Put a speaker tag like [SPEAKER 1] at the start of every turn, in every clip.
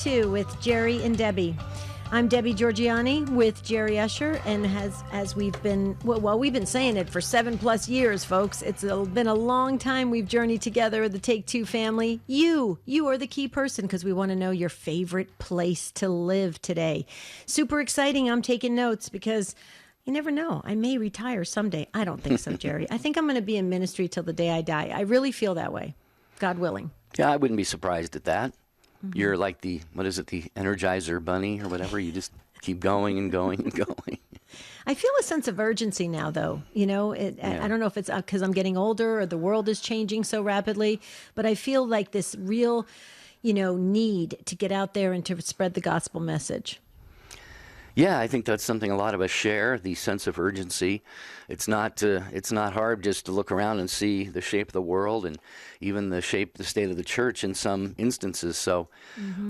[SPEAKER 1] Two with Jerry and Debbie. I'm Debbie Georgiani with Jerry Usher, and as we've been saying it for 7+ years, folks. It's been a long time we've journeyed together, the Take Two family. You are the key person because we want to know your favorite place to live today. Super exciting. I'm taking notes because you never know. I may retire someday. I don't think so, Jerry. I think I'm going to be in ministry till the day I die. I really feel that way, God willing.
[SPEAKER 2] Yeah, I wouldn't be surprised at that. You're like the Energizer Bunny or whatever. You just keep going and going and going.
[SPEAKER 1] I feel a sense of urgency now, though. You know, I don't know if it's because I'm getting older or the world is changing so rapidly, but I feel like this real, need to get out there and to spread the gospel message.
[SPEAKER 2] Yeah, I think that's something a lot of us share, the sense of urgency. It's not hard just to look around and see the shape of the world and even the state of the church in some instances. So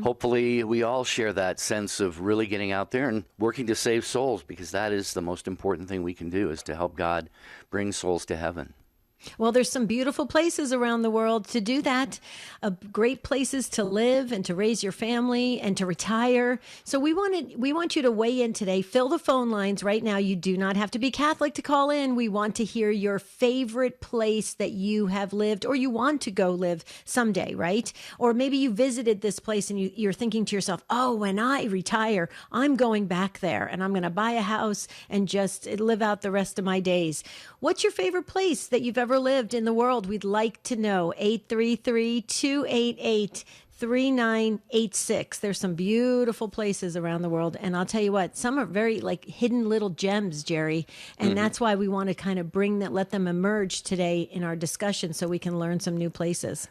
[SPEAKER 2] hopefully we all share that sense of really getting out there and working to save souls, because that is the most important thing we can do, is to help God bring souls to heaven.
[SPEAKER 1] Well, there's some beautiful places around the world to do that, great places to live and to raise your family and to retire. So we want you to weigh in today. Fill the phone lines right now. You do not have to be Catholic to call in. We want to hear your favorite place that you have lived or you want to go live someday, right? Or maybe you visited this place and you're thinking to yourself, oh, when I retire, I'm going back there and I'm going to buy a house and just live out the rest of my days. What's your favorite place that you've ever lived in the world? We'd like to know. 833-288-3986. There's some beautiful places around the world. And I'll tell you what, some are very like hidden little gems, Jerry. And that's why we want to kind of let them emerge today in our discussion so we can learn some new places.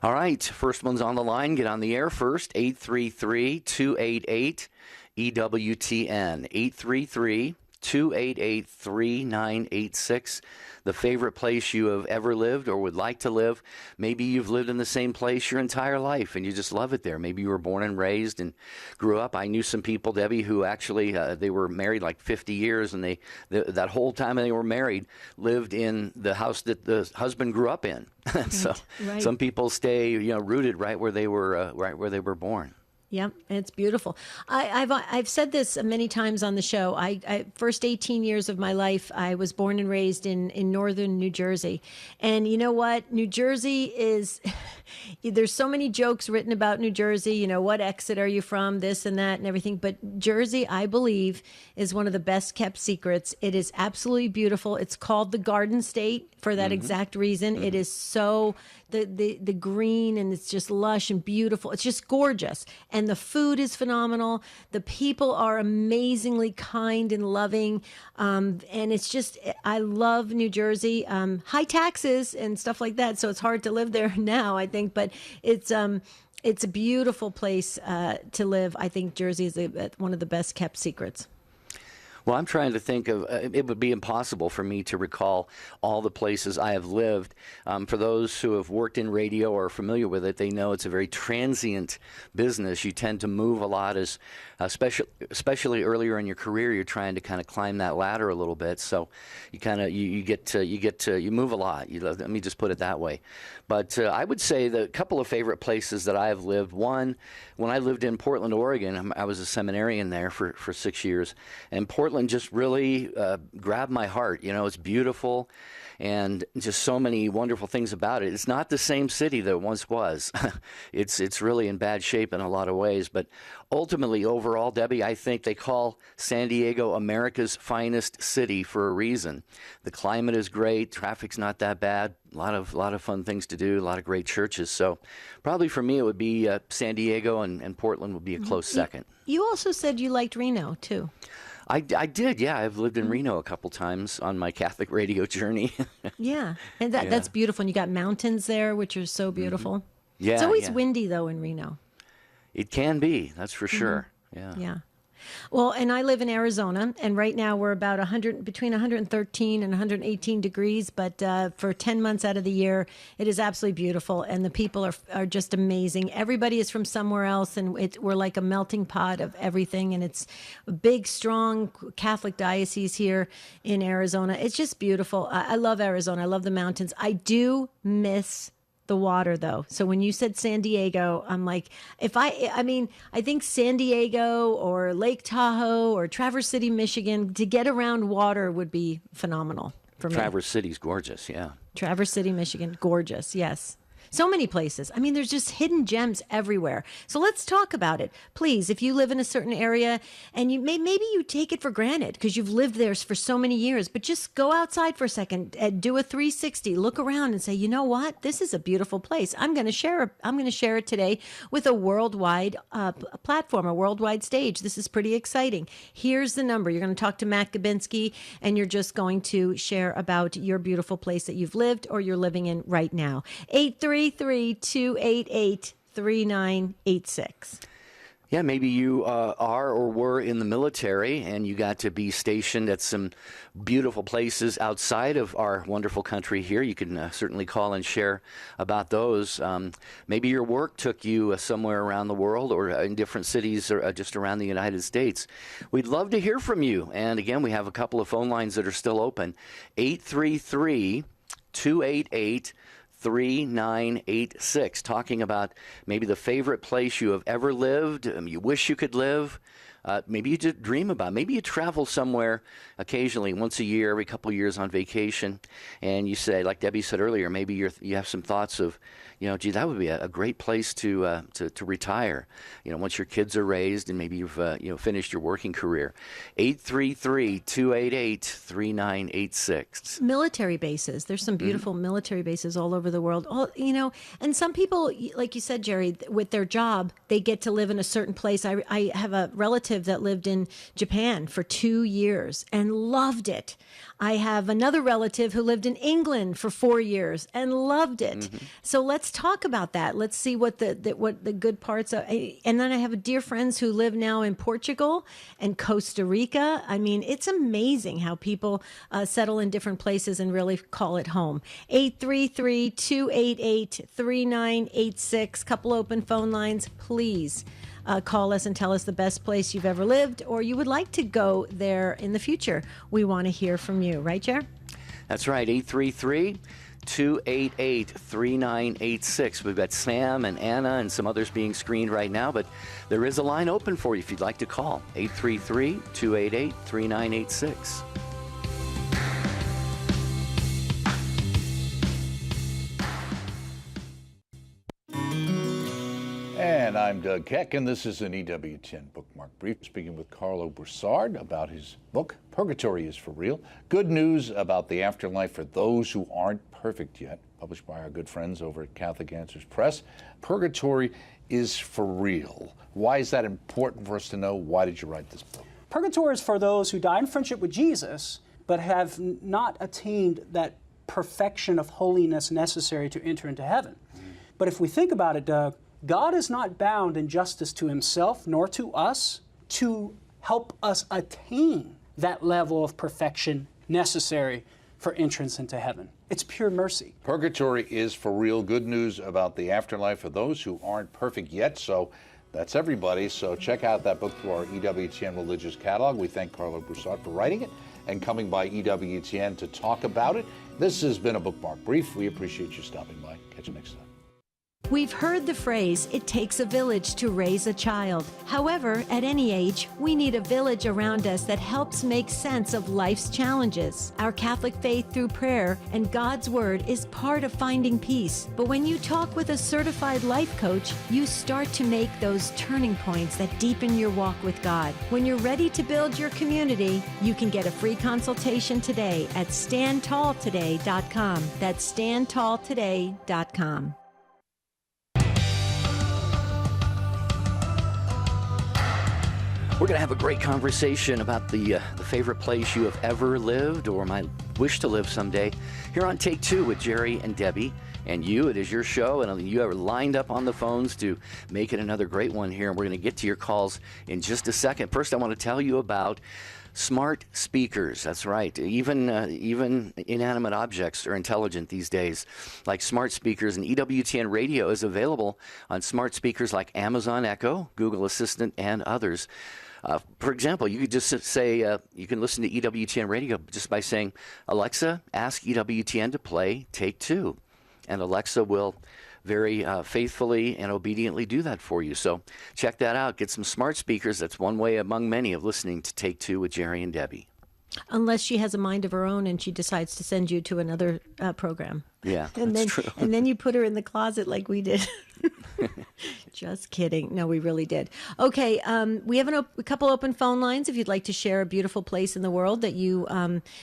[SPEAKER 2] All right. First one's on the line. Get on the air first. 833-288-EWTN. 833-288-3986. The favorite place you have ever lived or would like to live. Maybe you've lived in the same place your entire life and you just love it there. Maybe you were born and raised and grew up. I knew some people, Debbie, who actually they were married like 50 years, and that whole time they were married lived in the house that the husband grew up in. So some people stay rooted right where they were born.
[SPEAKER 1] Yep, it's beautiful. I've said this many times on the show. I first 18 years of my life, I was born and raised in northern New Jersey. And you know what? New Jersey is, there's so many jokes written about New Jersey, what exit are you from, this and that and everything. But Jersey, I believe, is one of the best kept secrets. It is absolutely beautiful. It's called the Garden State for that exact reason. It is so, the green, and it's just lush and beautiful. It's just gorgeous. And the food is phenomenal. The people are amazingly kind and loving. And it's just, I love New Jersey. High taxes and stuff like that. So it's hard to live there now, I think. But it's a beautiful place to live. I think Jersey is one of the best kept secrets.
[SPEAKER 2] Well, I'm trying to think of, it would be impossible for me to recall all the places I have lived. For those who have worked in radio or are familiar with it, they know it's a very transient business. You tend to move a lot, especially earlier in your career. You're trying to kind of climb that ladder a little bit. So you move a lot. Let me just put it that way. But I would say the couple of favorite places that I have lived. One, when I lived in Portland, Oregon, I was a seminarian there for 6 years, and Portland just really grabbed my heart. It's beautiful and just so many wonderful things about it. It's not the same city that it once was. It's really in bad shape in a lot of ways. But ultimately, overall, Debbie, I think they call San Diego America's finest city for a reason. The climate is great. Traffic's not that bad. A lot of fun things to do. A lot of great churches. So probably for me, it would be San Diego, and Portland would be a close second.
[SPEAKER 1] You also said you liked Reno, too.
[SPEAKER 2] I did, yeah. I've lived in Reno a couple times on my Catholic radio journey.
[SPEAKER 1] Yeah, and that's beautiful. And you got mountains there, which are so beautiful.
[SPEAKER 2] Yeah,
[SPEAKER 1] it's always windy, though, in Reno.
[SPEAKER 2] It can be, that's for sure.
[SPEAKER 1] Yeah. Well, and I live in Arizona, and right now we're about between 113 and 118 degrees, but for 10 months out of the year, it is absolutely beautiful, and the people are just amazing. Everybody is from somewhere else, and we're like a melting pot of everything, and it's a big, strong Catholic diocese here in Arizona. It's just beautiful. I love Arizona. I love the mountains. I do miss the water, though. So when you said San Diego, I'm like, I mean, I think San Diego or Lake Tahoe or Traverse City, Michigan, to get around water would be phenomenal for me.
[SPEAKER 2] Traverse City's gorgeous, yeah.
[SPEAKER 1] Traverse City, Michigan, gorgeous, yes. So many places. I mean, there's just hidden gems everywhere. So let's talk about it. Please, if you live in a certain area and maybe you take it for granted because you've lived there for so many years, but just go outside for a second and do a 360, look around and say, you know what? This is a beautiful place. I'm going to share it today with a worldwide platform, a worldwide stage. This is pretty exciting. Here's the number. You're going to talk to Matt Gabinski and you're just going to share about your beautiful place that you've lived or you're living in right now. 833-288-3986.
[SPEAKER 2] Yeah, maybe you are or were in the military and you got to be stationed at some beautiful places outside of our wonderful country here. You can certainly call and share about those. Maybe your work took you somewhere around the world or in different cities or just around the United States. We'd love to hear from you. And again, we have a couple of phone lines that are still open. 833-288-3986, talking about maybe the favorite place you have ever lived, you wish you could live, maybe you just dream about. Maybe you travel somewhere occasionally, once a year, every couple of years on vacation, and you say, like Debbie said earlier, maybe you have some thoughts of, gee, that would be a great place to retire, once your kids are raised and maybe you've finished your working career. 833-288-3986.
[SPEAKER 1] Military bases. There's some beautiful military bases all over the world. And some people, like you said, Jerry, with their job, they get to live in a certain place. I have a relative that lived in Japan for 2 years and loved it. I have another relative who lived in England for 4 years and loved it. Mm-hmm. So let's talk about that. Let's see what the good parts are. And then I have dear friends who live now in Portugal and Costa Rica. I mean, it's amazing how people settle in different places and really call it home. 833-288-3986. Couple open phone lines, please. Call us and tell us the best place you've ever lived or you would like to go there in the future. We want to hear from you. Right, Jer?
[SPEAKER 2] That's right. 833-288-3986. We've got Sam and Anna and some others being screened right now, but there is a line open for you if you'd like to call. 833-288-3986.
[SPEAKER 3] And I'm Doug Keck, and this is an EWTN Bookmark Brief, speaking with Carlo Broussard about his book, Purgatory is for Real. Good news about the afterlife for those who aren't perfect yet, published by our good friends over at Catholic Answers Press. Purgatory is for real. Why is that important for us to know? Why did you write this book?
[SPEAKER 4] Purgatory is for those who die in friendship with Jesus, but have not attained that perfection of holiness necessary to enter into heaven. But if we think about it, Doug, God is not bound in justice to himself nor to us to help us attain that level of perfection necessary for entrance into heaven. It's pure mercy.
[SPEAKER 3] Purgatory is for real. Good news about the afterlife for those who aren't perfect yet. So that's everybody. So check out that book through our EWTN Religious Catalog. We thank Carlo Broussard for writing it and coming by EWTN to talk about it. This has been a Bookmark Brief. We appreciate you stopping by. Catch you next time.
[SPEAKER 1] We've heard the phrase, it takes a village to raise a child. However, at any age, we need a village around us that helps make sense of life's challenges. Our Catholic faith through prayer and God's Word is part of finding peace. But when you talk with a certified life coach, you start to make those turning points that deepen your walk with God. When you're ready to build your community, you can get a free consultation today at standtalltoday.com. That's standtalltoday.com.
[SPEAKER 2] We're going to have a great conversation about the favorite place you have ever lived or might wish to live someday here on Take Two with Jerry and Debbie. And you, it is your show, and you are lined up on the phones to make it another great one here. And we're going to get to your calls in just a second. First, I want to tell you about smart speakers. That's right. Even inanimate objects are intelligent these days, like smart speakers. And EWTN Radio is available on smart speakers like Amazon Echo, Google Assistant, and others. For example, you could just say, you can listen to EWTN Radio just by saying, Alexa, ask EWTN to play Take Two. and Alexa will very faithfully and obediently do that for you. So check that out. Get some smart speakers. That's one way among many of listening to Take Two with Jerry and Debbie.
[SPEAKER 1] Unless she has a mind of her own and she decides to send you to another program.
[SPEAKER 2] Yeah,
[SPEAKER 1] and
[SPEAKER 2] that's
[SPEAKER 1] then,
[SPEAKER 2] true.
[SPEAKER 1] And then you put her in the closet like we did. Just kidding. No, we really did. Okay, we have a couple open phone lines if you'd like to share a beautiful place in the world that you,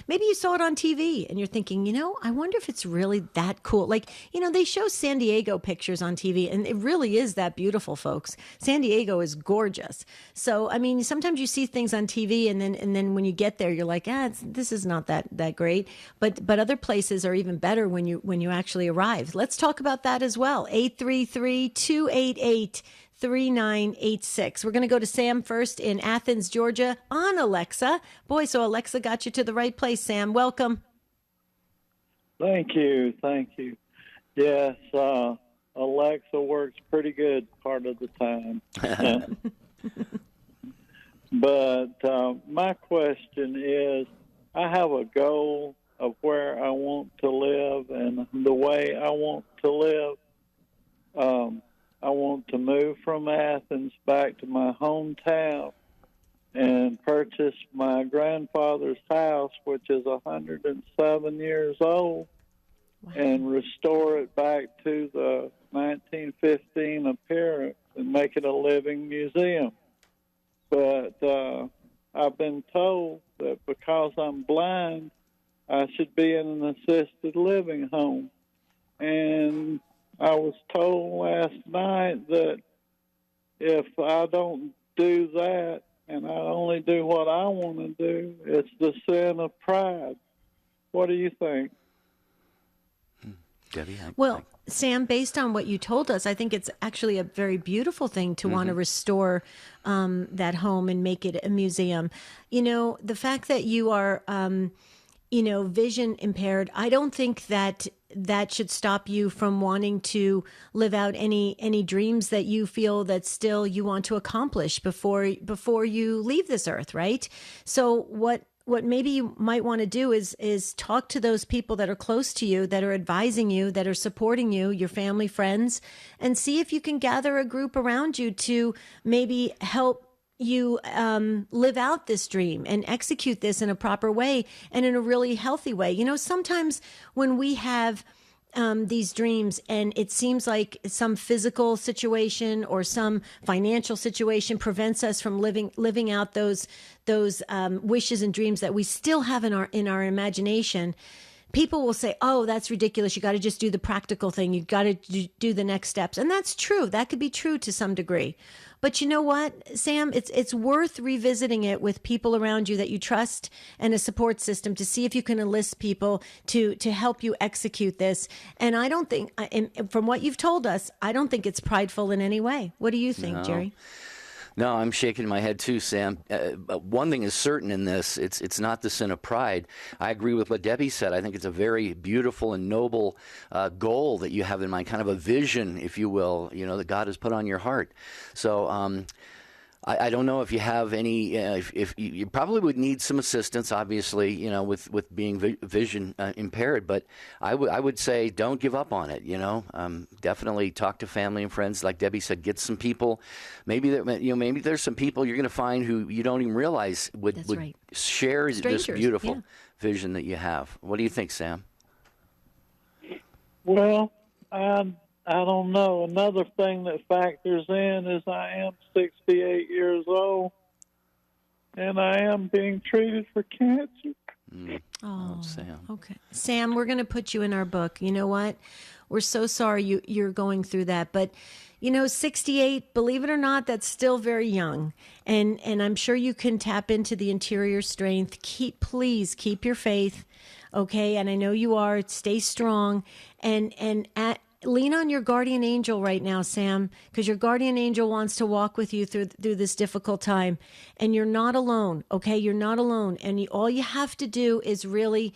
[SPEAKER 1] maybe you saw it on TV and you're thinking, I wonder if it's really that cool. Like, they show San Diego pictures on TV and it really is that beautiful, folks. San Diego is gorgeous. So, sometimes you see things on TV and then when you get there, you're like, this is not that great. But other places are even better when you actually arrive. Let's talk about that as well. 833-288-3986. We're going to go to Sam first in Athens, Georgia on Alexa. Boy, so Alexa got you to the right place, Sam. Welcome.
[SPEAKER 5] Thank you. Yes, Alexa works pretty good part of the time. But my question is, I have a goal of where I want to live and the way I want to live. I want to move from Athens back to my hometown and purchase my grandfather's house, which is 107 years old, wow, and restore it back to the 1915 appearance and make it a living museum. But I've been told that because I'm blind, I should be in an assisted living home. And I was told last night that if I don't do that and I only do what I want to do, it's the sin of pride. What do you think?
[SPEAKER 2] Debbie?
[SPEAKER 1] Well, Sam, based on what you told us, I think it's actually a very beautiful thing to want to restore that home and make it a museum. The fact that you are, vision impaired, I don't think that should stop you from wanting to live out any dreams that you feel that still you want to accomplish before you leave this earth, right? So what maybe you might want to do is talk to those people that are close to you, that are advising you, that are supporting you, your family, friends, and see if you can gather a group around you to maybe help you live out this dream and execute this in a proper way and in a really healthy way. Sometimes when we have these dreams and it seems like some physical situation or some financial situation prevents us from living out those wishes and dreams that we still have in our imagination, people will say, oh, that's ridiculous. You got to just do the practical thing. You got to do the next steps. And that's true. That could be true to some degree. But you know what, Sam? It's worth revisiting it with people around you that you trust and a support system to see if you can enlist people to help you execute this. And I don't think, from what you've told us, I don't think it's prideful in any way. What do you think,
[SPEAKER 2] No.
[SPEAKER 1] Jerry?
[SPEAKER 2] No, I'm shaking my head too, Sam. One thing is certain in this, it's not the sin of pride. I agree with what Debbie said. I think it's a very beautiful and noble goal that you have in mind, kind of a vision, if you will, that God has put on your heart. So I don't know if you have any, if you probably would need some assistance, obviously, with being vision impaired. But I would say don't give up on it. Definitely talk to family and friends. Like Debbie said, get some people. Maybe there's some people you're going to find who you don't even realize would
[SPEAKER 1] right.
[SPEAKER 2] share
[SPEAKER 1] Strangers,
[SPEAKER 2] this beautiful
[SPEAKER 1] yeah.
[SPEAKER 2] vision that you have. What do you think, Sam?
[SPEAKER 5] Well, I don't know. Another thing that factors in is I am 68 years old, and I am being treated for cancer.
[SPEAKER 2] Oh, Sam.
[SPEAKER 1] Okay. Sam, we're going to put you in our book. You know what? We're so sorry you're going through that. But, 68, believe it or not, that's still very young. And I'm sure you can tap into the interior strength. Please keep your faith, okay? And I know you are. Stay strong. Lean on your guardian angel right now, Sam, because your guardian angel wants to walk with you through this difficult time. And you're not alone, okay? You're not alone. And all you have to do is really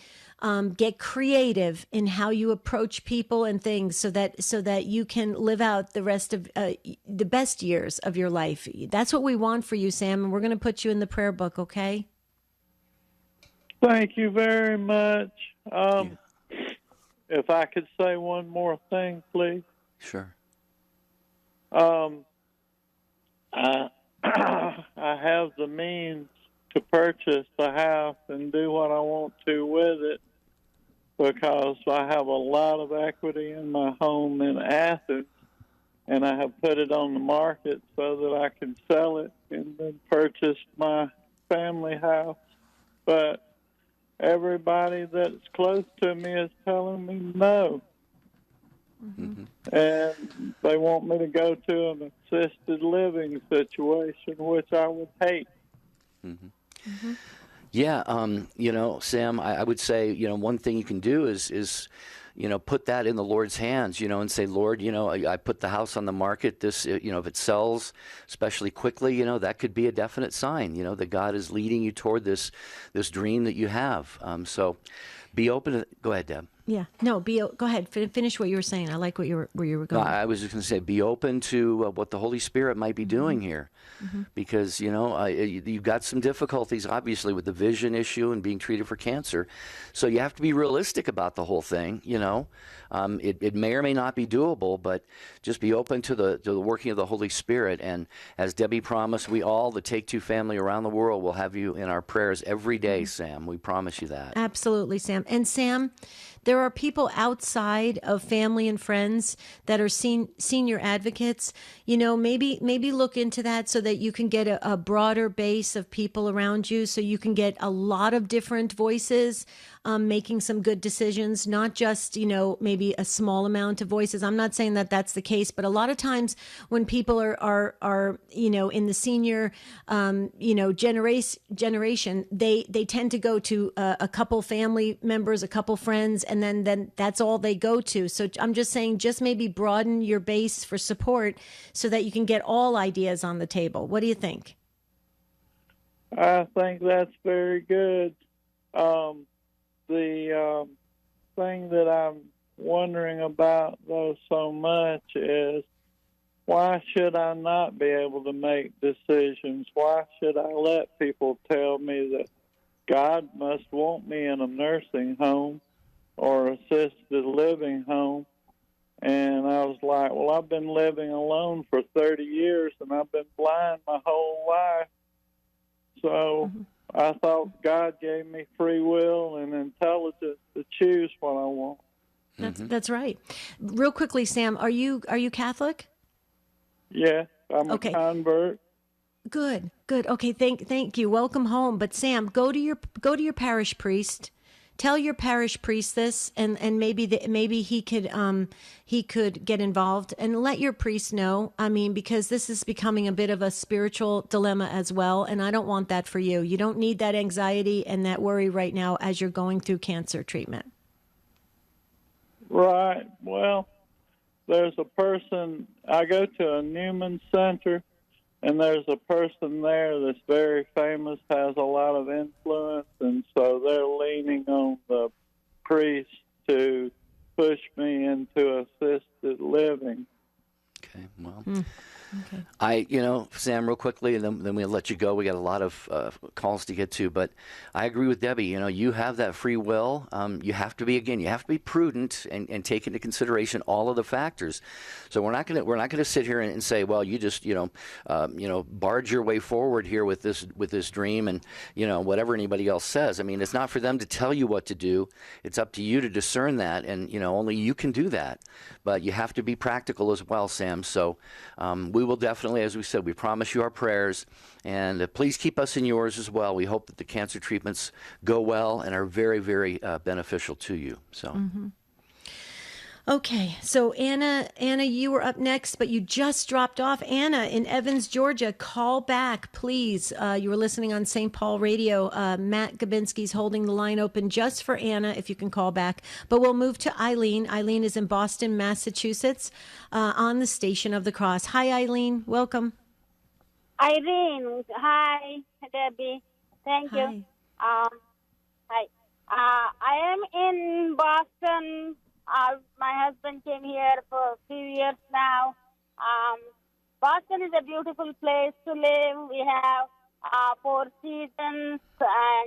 [SPEAKER 1] get creative in how you approach people and things so that you can live out the rest of the best years of your life. That's what we want for you, Sam, and we're going to put you in the prayer book, okay?
[SPEAKER 5] Thank you very much. if I could say one more thing, please.
[SPEAKER 2] Sure.
[SPEAKER 5] I I have the means to purchase the house and do what I want to with it because I have a lot of equity in my home in Athens, and I have put it on the market so that I can sell it and then purchase my family house. But everybody that's close to me is telling me no.
[SPEAKER 2] Mm-hmm.
[SPEAKER 5] And they want me to go to an assisted living situation, which I would hate.
[SPEAKER 2] Mm-hmm.
[SPEAKER 1] Mm-hmm.
[SPEAKER 2] Yeah, Sam, I would say, one thing you can do is put that in the Lord's hands, and say, Lord, I put the house on the market. This, if it sells, especially quickly, that could be a definite sign, that God is leading you toward this dream that you have. So be open to, go ahead, Deb.
[SPEAKER 1] Yeah. No, go ahead. Finish what you were saying. I like where you were
[SPEAKER 2] No,
[SPEAKER 1] going.
[SPEAKER 2] I was just going to say, be open to what the Holy Spirit might be doing here.
[SPEAKER 1] Mm-hmm.
[SPEAKER 2] Because, you've got some difficulties, obviously, with the vision issue and being treated for cancer. So you have to be realistic about the whole thing, It may or may not be doable, but just be open to the working of the Holy Spirit. And as Debbie promised, we all, the Take Two family around the world, will have you in our prayers every day, Sam. We promise you that.
[SPEAKER 1] Absolutely, Sam. And Sam, there are people outside of family and friends that are senior advocates. Maybe look into that so that you can get a broader base of people around you, so you can get a lot of different voices making some good decisions, not just, maybe a small amount of voices. I'm not saying that that's the case, but a lot of times when people are in the senior, generation, they tend to go to a couple family members, a couple friends, and then that's all they go to. So I'm just saying, just maybe broaden your base for support so that you can get all ideas on the table. What do you think?
[SPEAKER 5] I think that's very good. The thing that I'm wondering about, though, so much is, why should I not be able to make decisions? Why should I let people tell me that God must want me in a nursing home or assisted living home? And I was like, well, I've been living alone for 30 years, and I've been blind my whole life. So I thought God gave me free will and intelligence to choose what I want.
[SPEAKER 1] That's right. Real quickly, Sam, are you Catholic?
[SPEAKER 5] Yeah, I'm a convert.
[SPEAKER 1] Good. Okay, thank you. Welcome home. But Sam, go to your parish priest. Tell your parish priest this, and maybe he could get involved, and let your priest know. I mean, because this is becoming a bit of a spiritual dilemma as well, and I don't want that for you. You don't need that anxiety and that worry right now as you're going through cancer treatment.
[SPEAKER 5] Right. Well, there's a person, I go to a Newman Center, and there's a person there that's very famous, has a lot of influence, and so they're leaning on the priest to push me into assisted living.
[SPEAKER 2] Okay, well,
[SPEAKER 1] Okay.
[SPEAKER 2] Sam, real quickly, and then we'll let you go. We got a lot of calls to get to, but I agree with Debbie. You have that free will. You have to be prudent and take into consideration all of the factors. So we're not going to sit here and say, well, you just barge your way forward here with this dream, and whatever anybody else says. I mean, it's not for them to tell you what to do. It's up to you to discern that, and only you can do that. But you have to be practical as well, Sam. So we will definitely, as we said, we promise you our prayers, and please keep us in yours as well. We hope that the cancer treatments go well and are very, very beneficial to you. So.
[SPEAKER 1] Mm-hmm. Okay, so Anna, you were up next, but you just dropped off. Anna in Evans, Georgia, call back, please. You were listening on St. Paul Radio. Matt Gabinski's holding the line open just for Anna, if you can call back. But we'll move to Eileen. Eileen is in Boston, Massachusetts, on the Station of the Cross. Hi, Eileen. Welcome.
[SPEAKER 6] Irene, hi, Debbie. Thank you. Hi. I am in Boston. My husband came here for a few years now. Boston is a beautiful place to live. We have 4 seasons and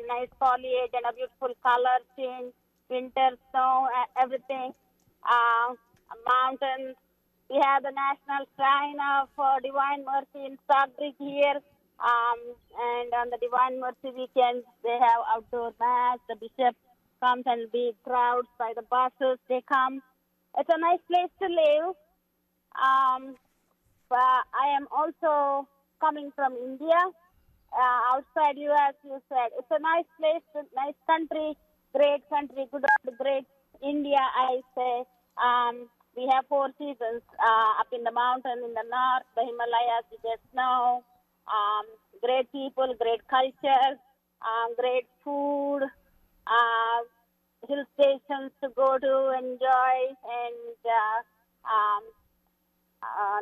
[SPEAKER 6] nice foliage and a beautiful color change, winter, snow, everything. mountains. We have the National Shrine of Divine Mercy in Stockbridge here. And on the Divine Mercy weekend, they have outdoor mass. The bishop comes and big crowds by the buses. They come. It's a nice place to live. But I am also coming from India, outside U.S. You said it's a nice place, nice country, great great India. I say we have 4 seasons up in the mountain in the north, the Himalayas. We get snow. Great people, great culture, great food, hill stations to go to enjoy, and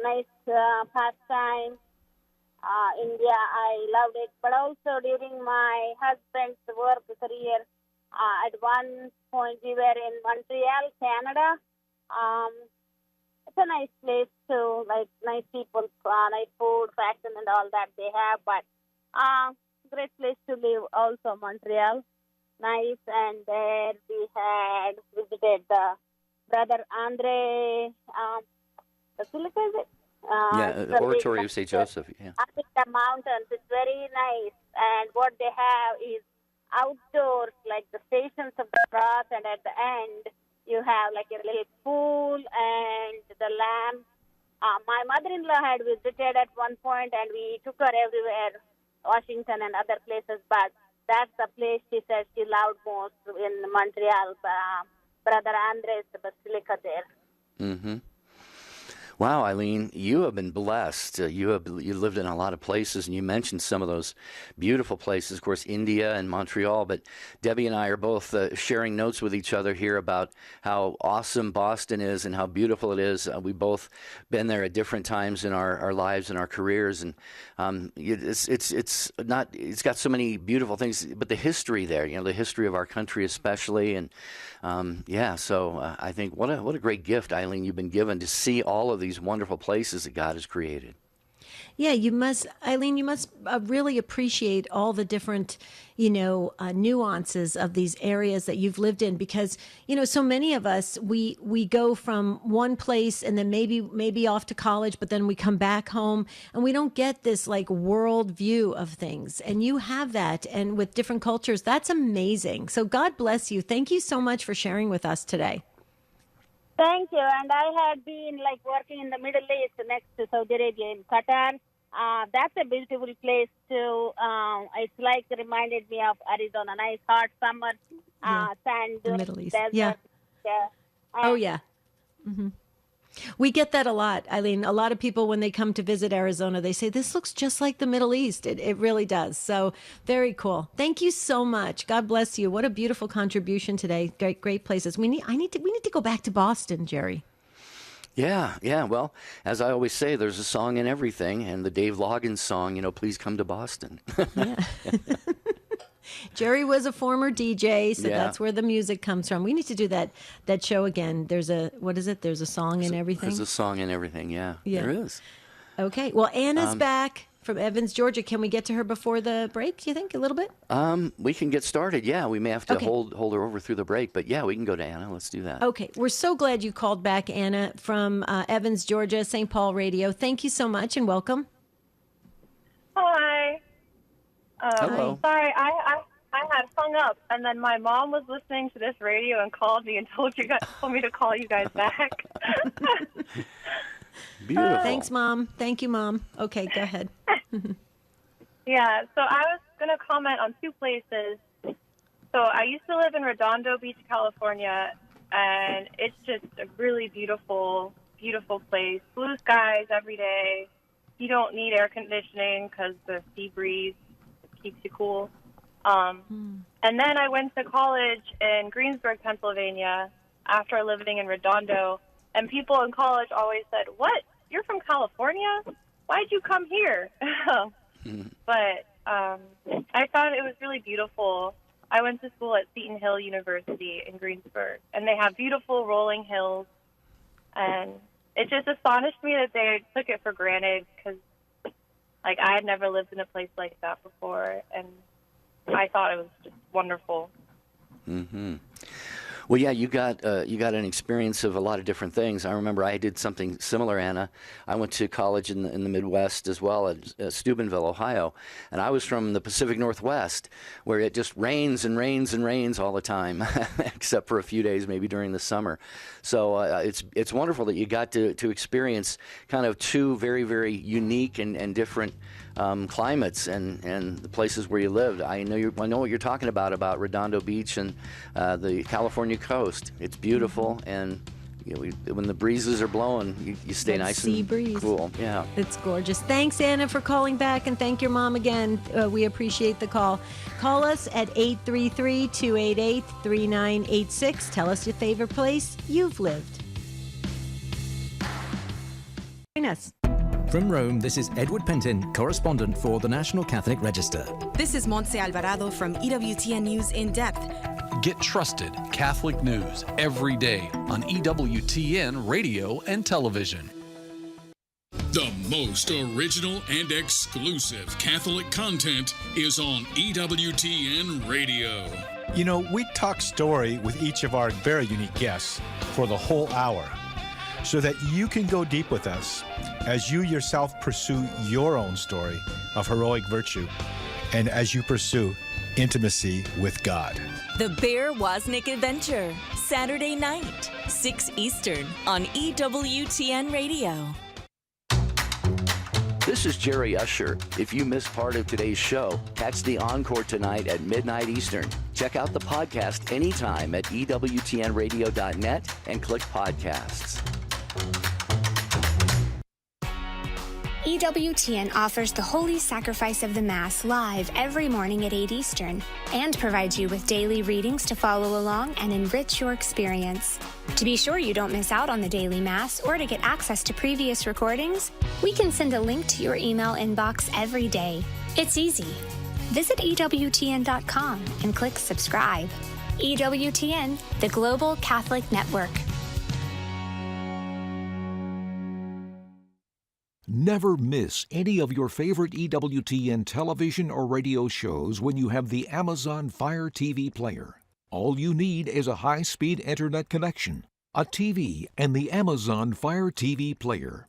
[SPEAKER 6] nice pastime. India, I loved it. But also during my husband's work career, at one point we were in Montreal, Canada. It's a nice place too, like nice people, nice food, fashion, and all that they have. But great place to live also, Montreal. Nice. And there we had visited the Brother Andre Basilica, is it?
[SPEAKER 2] Yeah, Oratory of St. Joseph. Yeah.
[SPEAKER 6] Up in the mountains. It's very nice. And what they have is outdoors, like the Stations of the Cross, and at the end, you have like a little pool and the lamb. My mother-in-law had visited at one point, and we took her everywhere, Washington and other places. But that's the place she said she loved most in Montreal. Brother Andres Basilica there.
[SPEAKER 2] Mm-hmm. Wow, Eileen, you have been blessed. You lived in a lot of places, and you mentioned some of those beautiful places. Of course, India and Montreal. But Debbie and I are both sharing notes with each other here about how awesome Boston is and how beautiful it is. We've both been there at different times in our lives and our careers, and it's got so many beautiful things. But the history there, the history of our country especially, and so I think what a great gift, Eileen, you've been given to see all of these wonderful places that God has created.
[SPEAKER 1] Yeah, you must, Eileen, you must really appreciate all the different, nuances of these areas that you've lived in, because, so many of us, we go from one place and then maybe off to college, but then we come back home and we don't get this like world view of things. And you have that, and with different cultures, that's amazing. So God bless you. Thank you so much for sharing with us today.
[SPEAKER 6] Thank you. And I had been working in the Middle East next to Saudi Arabia in Qatar. That's a beautiful place too. It's reminded me of Arizona, nice hot summer, sand,
[SPEAKER 1] the Middle East.
[SPEAKER 6] desert.
[SPEAKER 1] Yeah. Oh yeah. Mm-hmm. We get that a lot, Eileen. A lot of people, when they come to visit Arizona, they say, this looks just like the Middle East. It really does. So very cool. Thank you so much. God bless you. What a beautiful contribution today. Great places. We need to go back to Boston, Jerry.
[SPEAKER 2] Yeah. Well, as I always say, there's a song in everything, and the Dave Loggins song, please come to Boston.
[SPEAKER 1] Yeah. Jerry was a former DJ, so that's where the music comes from. We need to do that show again. There's There's a song in everything.
[SPEAKER 2] There's a song in everything. Yeah. There is.
[SPEAKER 1] Okay. Well, Anna's back from Evans, Georgia. Can we get to her before the break? Do you think a little bit?
[SPEAKER 2] We can get started. Yeah, we may have to hold her over through the break, but yeah, we can go to Anna. Let's do that.
[SPEAKER 1] Okay. We're so glad you called back, Anna, from Evans, Georgia, St. Paul Radio. Thank you so much and welcome.
[SPEAKER 7] Hi.
[SPEAKER 2] Hello.
[SPEAKER 7] Sorry, I had hung up, and then my mom was listening to this radio and called me and told me to call you guys back.
[SPEAKER 2] Beautiful.
[SPEAKER 1] Thanks, Mom. Thank you, Mom. Okay, go ahead.
[SPEAKER 7] Yeah, so I was going to comment on 2 places. So I used to live in Redondo Beach, California, and it's just a really beautiful, beautiful place. Blue skies every day. You don't need air conditioning because the sea breeze keeps you cool. And then I went to college in Greensburg, Pennsylvania, after living in Redondo. And people in college always said, "What? You're from California? Why'd you come here?" But I thought it was really beautiful. I went to school at Seton Hill University in Greensburg, and they have beautiful rolling hills. And it just astonished me that they took it for granted, because I had never lived in a place like that before, and I thought it was just wonderful.
[SPEAKER 2] Mm-hmm. Well, yeah, you got an experience of a lot of different things. I remember I did something similar, Anna. I went to college in the Midwest as well at Steubenville, Ohio, and I was from the Pacific Northwest, where it just rains and rains and rains all the time, except for a few days maybe during the summer. So it's wonderful that you got to experience kind of two very, very unique and different climates and the places where you lived. I know what you're talking about Redondo Beach and the California coast. It's beautiful, and when the breezes are blowing, you stay nice
[SPEAKER 1] sea
[SPEAKER 2] and
[SPEAKER 1] breeze.
[SPEAKER 2] cool. Yeah,
[SPEAKER 1] it's gorgeous. Thanks, Anna, for calling back, and thank your mom again. We appreciate the call. Call us at 833-288-3986. Tell us your favorite place you've lived. Join us.
[SPEAKER 8] From Rome, this is Edward Pentin, correspondent for the National Catholic Register.
[SPEAKER 9] This is Montse Alvarado from EWTN News In Depth.
[SPEAKER 10] Get trusted Catholic news every day on EWTN radio and television.
[SPEAKER 11] The most original and exclusive Catholic content is on EWTN radio.
[SPEAKER 12] You know, we talk story with each of our very unique guests for the whole hour, so that you can go deep with us as you yourself pursue your own story of heroic virtue and as you pursue intimacy with God.
[SPEAKER 13] The Bear Wozniak Adventure, Saturday night, 6 Eastern on EWTN Radio.
[SPEAKER 2] This is Jerry Usher. If you missed part of today's show, catch the encore tonight at midnight Eastern. Check out the podcast anytime at EWTNradio.net and click podcasts.
[SPEAKER 14] EWTN offers the Holy Sacrifice of the Mass live every morning at 8 Eastern and provides you with daily readings to follow along and enrich your experience. To be sure you don't miss out on the daily Mass or to get access to previous recordings, we can send a link to your email inbox every day. It's easy. Visit EWTN.com and click subscribe. EWTN, the Global Catholic Network.
[SPEAKER 15] Never miss any of your favorite EWTN television or radio shows when you have the Amazon Fire TV player. All you need is a high-speed internet connection, a TV, and the Amazon Fire TV player.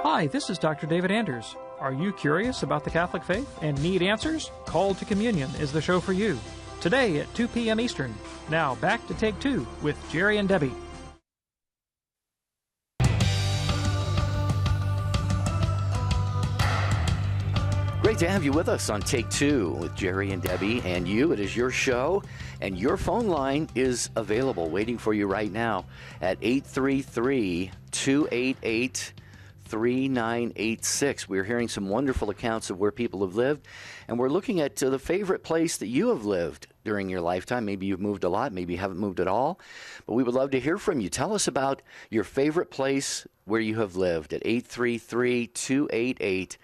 [SPEAKER 16] Hi, this is Dr. David Anders. Are you curious about the Catholic faith and need answers? Call to Communion is the show for you. Today at 2 p.m. Eastern. Now back to Take Two with Jerry and Debbie.
[SPEAKER 2] Great to have you with us on Take Two with Jerry and Debbie and you. It is your show, and your phone line is available, waiting for you right now at 833-288-3986. We're hearing some wonderful accounts of where people have lived, and we're looking at the favorite place that you have lived during your lifetime. Maybe you've moved a lot, maybe you haven't moved at all, but we would love to hear from you. Tell us about your favorite place where you have lived at 833-288-3986.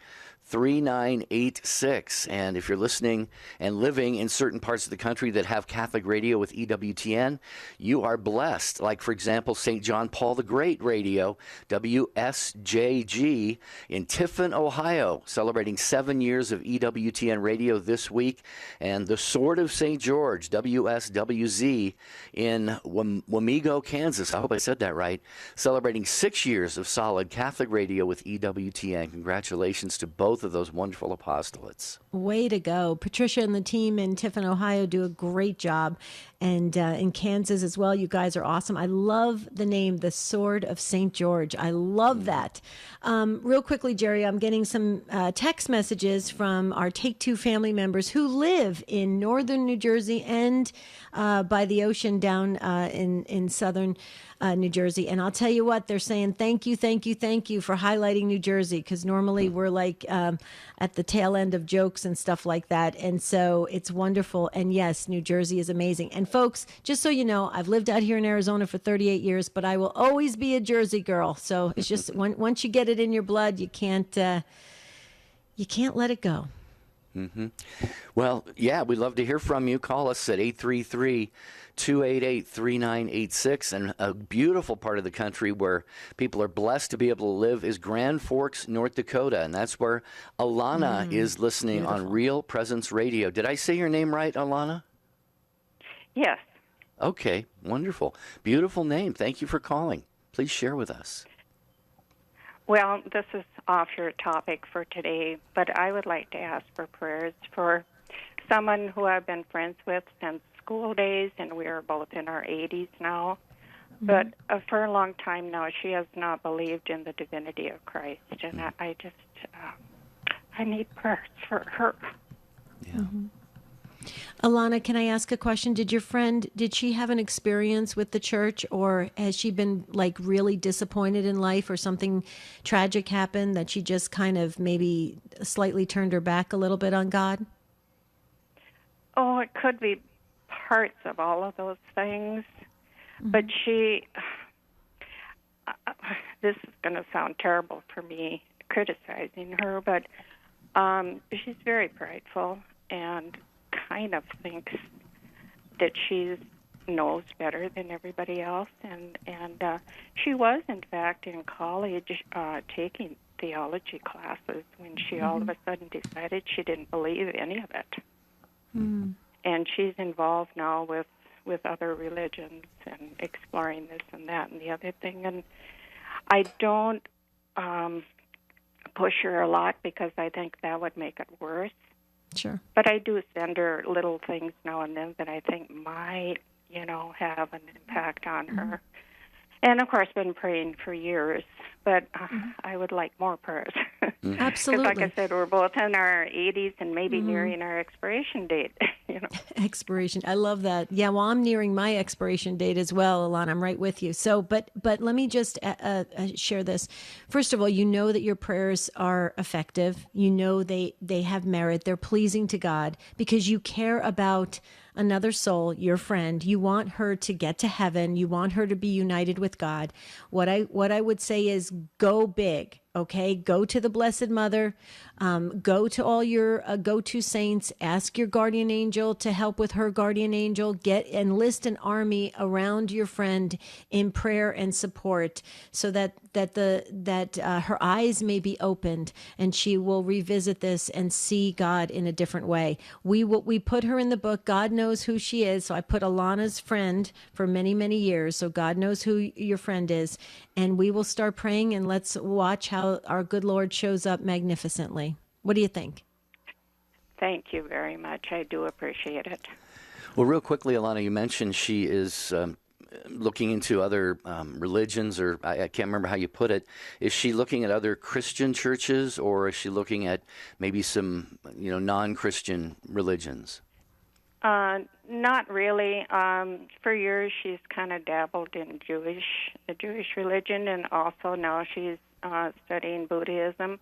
[SPEAKER 2] 3986. And if you're listening and living in certain parts of the country that have Catholic radio with EWTN, you are blessed. Like, for example, St. John Paul the Great Radio, WSJG in Tiffin, Ohio, celebrating 7 years of EWTN radio this week. And the Sword of St. George, WSWZ in Wamego, Kansas. I hope I said that right. Celebrating 6 years of solid Catholic radio with EWTN. Congratulations to both of those wonderful apostolates.
[SPEAKER 1] Way to go. Patricia and the team in Tiffin, Ohio do a great job. And in Kansas as well, you guys are awesome. I love the name, the Sword of St. George. I love that. Real quickly, Jerry, I'm getting some text messages from our Take Two family members who live in northern New Jersey and by the ocean down in southern New Jersey. And I'll tell you what, they're saying thank you for highlighting New Jersey, because normally we're like at the tail end of jokes and stuff like that. And so it's wonderful. And yes, New Jersey is amazing. And folks, just so you know, I've lived out here in Arizona for 38 years, but I will always be a Jersey girl. So it's just once you get it in your blood, you can't let it go.
[SPEAKER 2] Mm-hmm. Well, yeah, we'd love to hear from you. Call us at 833-288-3986. And a beautiful part of the country where people are blessed to be able to live is Grand Forks, North Dakota. And that's where Alana is listening on Real Presence Radio. Did I say your name right, Alana?
[SPEAKER 17] Yes.
[SPEAKER 2] Okay, wonderful. Beautiful name. Thank you for calling. Please share with us.
[SPEAKER 17] Well, this is off your topic for today, but I would like to ask for prayers for someone who I've been friends with since school days, and we are both in our 80s now. But for a long time now, she has not believed in the divinity of Christ, and I just, I need prayers for her.
[SPEAKER 2] Yeah.
[SPEAKER 1] Alana, can I ask a question? Did she have an experience with the church, or has she been like really disappointed in life, or something tragic happened that she just kind of maybe slightly turned her back a little bit on God?
[SPEAKER 17] Oh, it could be parts of all of those things. But she, this is going to sound terrible for me criticizing her, but she's very prideful and kind of thinks that she knows better than everybody else. And she was, in fact, in college taking theology classes when she all of a sudden decided she didn't believe any of it. And she's involved now with other religions and exploring this and that and the other thing. And I don't push her a lot because I think that would make it worse.
[SPEAKER 1] Sure.
[SPEAKER 17] But I do send her little things now and then that I think might, have an impact on her. And, of course, been praying for years, but I would like more prayers.
[SPEAKER 1] Absolutely.
[SPEAKER 17] Because, like I said, we're both in our 80s and maybe nearing our expiration date.
[SPEAKER 1] Expiration. I love that. Yeah, well, I'm nearing my expiration date as well, Alana. I'm right with you. So, but let me just share this. First of all, you know that your prayers are effective. You know they have merit. They're pleasing to God because you care about another soul, your friend. You want her to get to heaven. You want her to be united with God. What I would say is go big. Okay, go to the Blessed Mother, go to all your go-to saints, ask your guardian angel to help with her guardian angel, enlist an army around your friend in prayer and support so that her eyes may be opened and she will revisit this and see God in a different way. We put her in the book, God Knows Who She Is. So I put Alana's friend for many, many years. So God knows who your friend is. And we will start praying, and let's watch how our good Lord shows up magnificently. What do you think?
[SPEAKER 17] Thank you very much. I do appreciate it.
[SPEAKER 2] Well, real quickly, Alana, you mentioned she is looking into other religions, or I can't remember how you put it. Is she looking at other Christian churches, or is she looking at maybe some non-Christian religions?
[SPEAKER 17] Not really. For years, she's kind of dabbled in the Jewish religion, and also now she's studying Buddhism.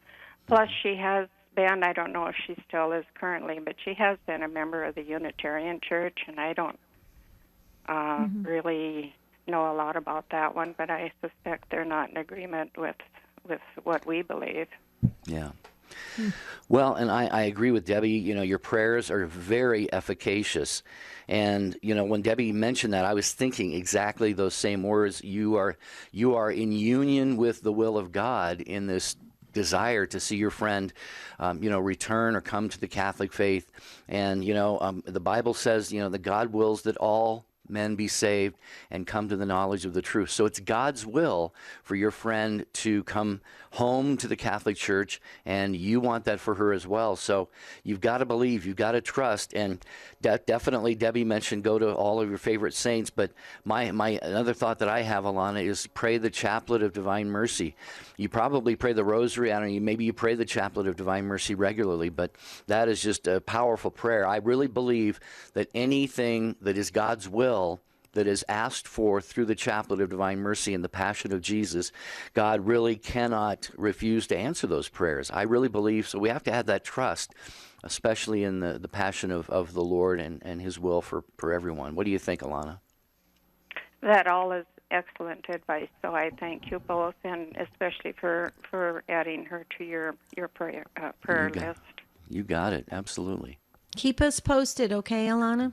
[SPEAKER 17] Plus, she has been, I don't know if she still is currently, but she has been a member of the Unitarian Church, and I don't really know a lot about that one, but I suspect they're not in agreement with what we believe.
[SPEAKER 2] Yeah. Well, and I agree with Debbie. Your prayers are very efficacious. And, when Debbie mentioned that, I was thinking exactly those same words. You are in union with the will of God in this desire to see your friend, return or come to the Catholic faith. And, the Bible says, that God wills that all men be saved and come to the knowledge of the truth. So it's God's will for your friend to come home to the Catholic Church, and you want that for her as well. So you've got to believe, you've got to trust, and definitely Debbie mentioned go to all of your favorite saints, but my another thought that I have, Alana, is pray the Chaplet of Divine Mercy. You probably pray the Rosary. I don't know, maybe you pray the Chaplet of Divine Mercy regularly, but that is just a powerful prayer. I really believe that anything that is God's will that is asked for through the Chaplet of Divine Mercy and the Passion of Jesus, God really cannot refuse to answer those prayers. I really believe so. We have to have that trust, especially in the passion of the Lord and His will for everyone. What do you think, Alana?
[SPEAKER 17] That all is excellent advice, so I thank you both, and especially for adding her to your prayer list.
[SPEAKER 2] You got it, absolutely.
[SPEAKER 1] Keep us posted, okay, Alana?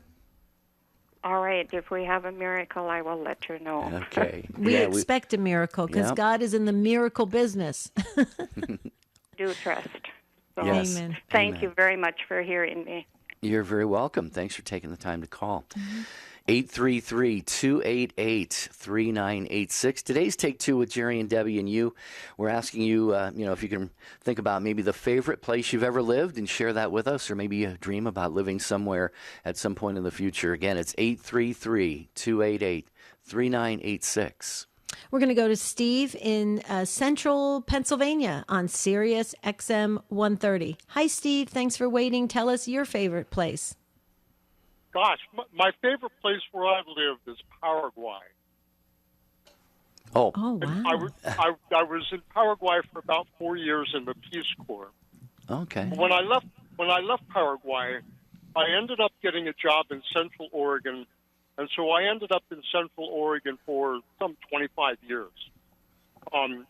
[SPEAKER 17] All right. If we have a miracle, I will let you know.
[SPEAKER 2] Okay.
[SPEAKER 1] We expect a miracle because God is in the miracle business.
[SPEAKER 17] Do trust. So,
[SPEAKER 2] yes.
[SPEAKER 17] Thank you very much for hearing me.
[SPEAKER 2] You're very welcome. Thanks for taking the time to call. 833-288-3986. Today's Take Two with Jerry and Debbie and you. We're asking you, if you can think about maybe the favorite place you've ever lived and share that with us, or maybe you dream about living somewhere at some point in the future. Again, it's 833-288-3986.
[SPEAKER 1] We're going to go to Steve in central Pennsylvania on Sirius XM 130. Hi, Steve. Thanks for waiting. Tell us your favorite place.
[SPEAKER 18] Gosh, my favorite place where I've lived is Paraguay.
[SPEAKER 2] Oh,
[SPEAKER 1] wow.
[SPEAKER 18] I was in Paraguay for about 4 years in the Peace Corps.
[SPEAKER 2] Okay.
[SPEAKER 18] When I left Paraguay, I ended up getting a job in Central Oregon, and so I ended up in Central Oregon for some 25 years. And